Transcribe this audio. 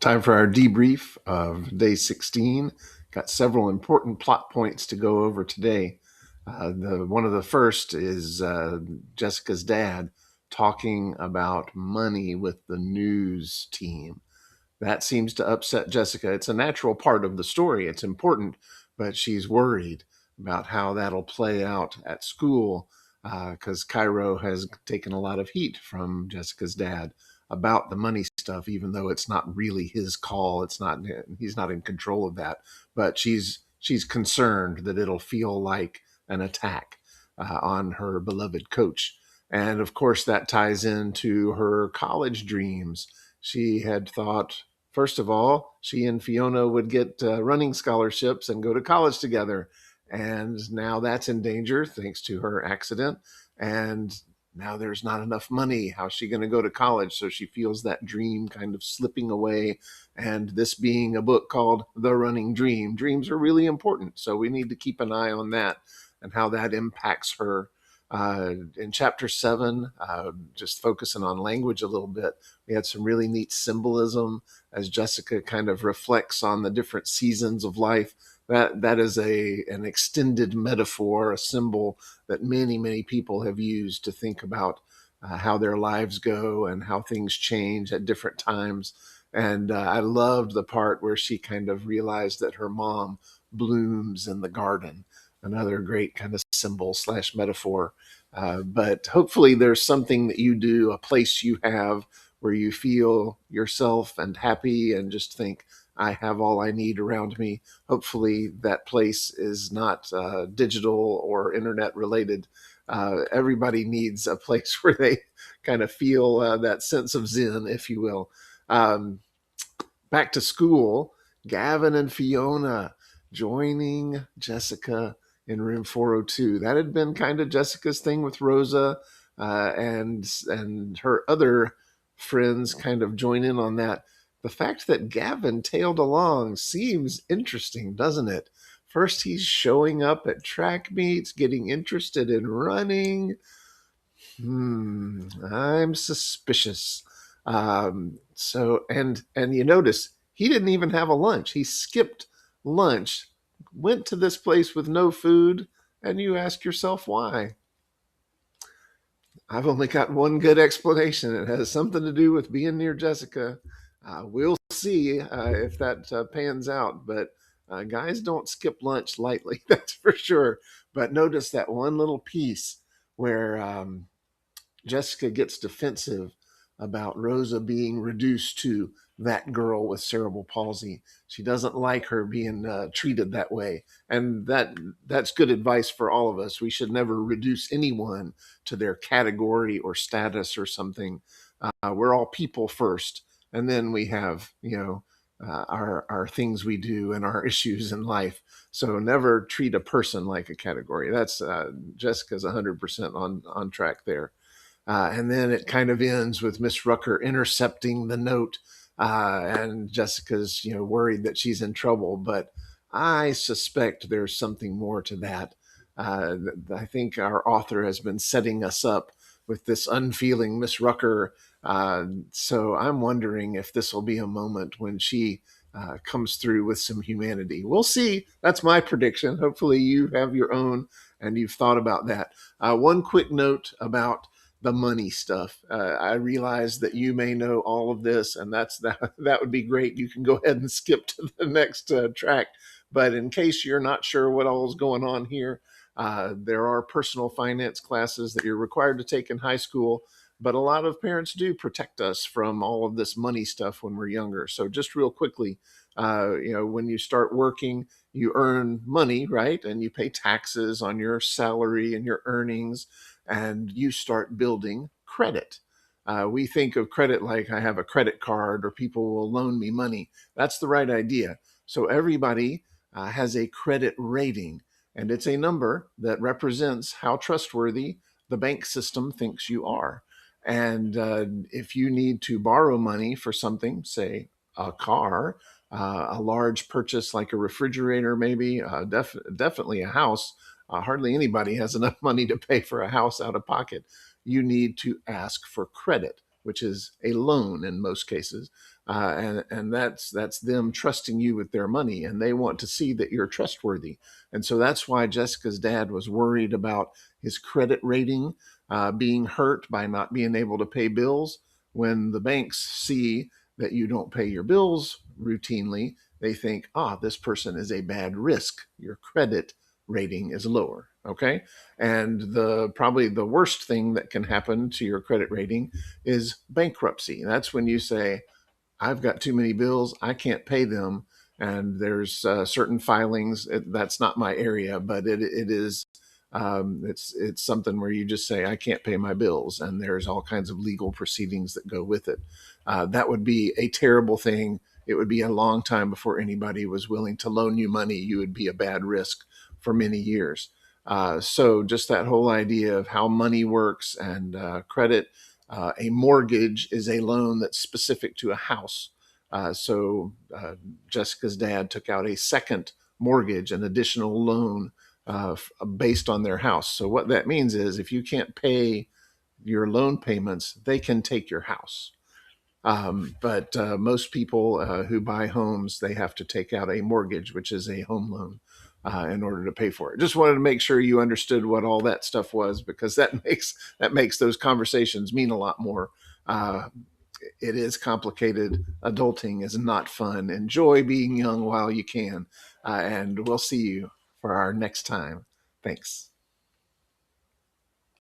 Time for our debrief of day 16. Got several important plot points to go over today. One of the first is Jessica's dad talking about money with the news team. That seems to upset Jessica. It's a natural part of the story. It's important, but she's worried about how that'll play out at school because Cairo has taken a lot of heat from Jessica's dad about the money stuff, even though it's not really his call. It's not he's not in control of that. But she's concerned that it'll feel like an attack on her beloved coach. And of course, that ties into her college dreams. She had thought, first of all, she and Fiona would get running scholarships and go to college together. And now that's in danger thanks to her accident. And now there's not enough money. How's she going to go to college? So she feels that dream kind of slipping away. And this being a book called The Running Dream, dreams are really important. So we need to keep an eye on that and how that impacts her. In chapter 7, just focusing on language a little bit, we had some really neat symbolism as Jessica kind of reflects on the different seasons of life. That is an extended metaphor, a symbol that many people have used to think about how their lives go and how things change at different times. And I loved the part where she kind of realized that her mom blooms in the garden, another great kind of symbol slash metaphor. But hopefully there's something that you do, a place you have where you feel yourself and happy and just think, I have all I need around me. Hopefully that place is not digital or internet related. Everybody needs a place where they kind of feel that sense of zen, if you will. Um, Back to school, Gavin and Fiona joining Jessica in room 402. That had been kind of Jessica's thing with Rosa, and her other friends kind of join in on that. The fact that Gavin tailed along seems interesting, doesn't it? First, he's showing up at track meets, getting interested in running. I'm suspicious. And you notice he didn't even have a lunch. He skipped lunch, went to this place with no food, and you ask yourself why. I've only got one good explanation. It has something to do with being near Jessica. We'll see if that pans out, but guys don't skip lunch lightly, that's for sure. But notice that one little piece where Jessica gets defensive about Rosa being reduced to that girl with cerebral palsy. She doesn't like her being treated that way, and that's good advice for all of us. We should never reduce anyone to their category or status or something. We're all people first, and then we have our things we do and our issues in life. So never treat a person like a category. That's Jessica's 100% on track there. And then it kind of ends with Miss Rucker intercepting the note, and Jessica's worried that she's in trouble, but I suspect there's something more to that. I think our author has been setting us up with this unfeeling Miss Rucker. So I'm wondering if this will be a moment when she comes through with some humanity. We'll see. That's my prediction. Hopefully you have your own and you've thought about that. One quick note about the money stuff. I realize that you may know all of this, and that would be great. You can go ahead and skip to the next track. But in case you're not sure what all is going on here, there are personal finance classes that you're required to take in high school. But a lot of parents do protect us from all of this money stuff when we're younger. So just real quickly, when you start working, you earn money, right? And you pay taxes on your salary and your earnings, and you start building credit. We think of credit like I have a credit card or people will loan me money. That's the right idea. So everybody has a credit rating, and it's a number that represents how trustworthy the bank system thinks you are. And if you need to borrow money for something, say a car, a large purchase like a refrigerator, maybe, definitely a house, hardly anybody has enough money to pay for a house out of pocket. You need to ask for credit. which is a loan in most cases. And that's them trusting you with their money, and they want to see that you're trustworthy. And so that's why Jessica's dad was worried about his credit rating being hurt by not being able to pay bills. When the banks see that you don't pay your bills routinely, they think, this person is a bad risk. Your credit rating is lower. Okay. And probably the worst thing that can happen to your credit rating is bankruptcy. That's when you say, I've got too many bills, I can't pay them. And there's certain filings. That's not my area, but it is. It's something where you just say, I can't pay my bills, and there's all kinds of legal proceedings that go with it. That would be a terrible thing. It would be a long time before anybody was willing to loan you money. You would be a bad risk for many years. So just that whole idea of how money works and credit. A mortgage is a loan that's specific to a house. So Jessica's dad took out a second mortgage, an additional loan based on their house. So what that means is if you can't pay your loan payments, they can take your house. But most people who buy homes, they have to take out a mortgage, which is a home loan, in order to pay for it. Just wanted to make sure you understood what all that stuff was, because that makes those conversations mean a lot more. Uh, it is complicated. Adulting is not fun. Enjoy being young while you can, and we'll see you for our next time. Thanks.